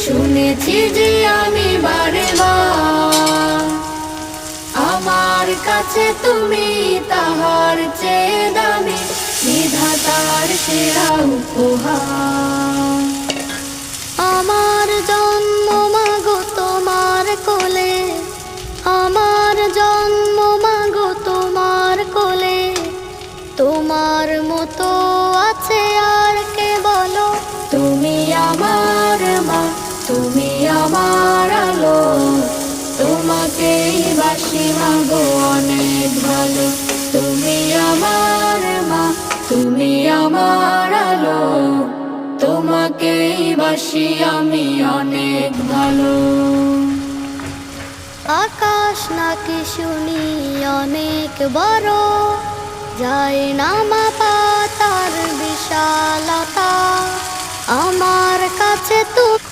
শুনেছি যে আমি বারে বার, আমার কাছে তুমি তাহার চেয়ে দামি, বিধাতার সেরা উপহার। আমার জন্ম মাগো তোমার কোলে, আমার জন্ম মাগো তোমার কোলে, তোমার মতো আছে আর কে বলো? তুমি আমার মা, তুমি আমার আলো, তোমাকেই বাসি মাগো অনেক ভালো। তুমি আমার মা, তুমি আমার আলো, তোমাকেই বাসি আমি অনেক ভালো। আকাশ নাকি শুনি অনেক বড়, যায় না মাপা তার বিশালতা, আমার কাছে তুমি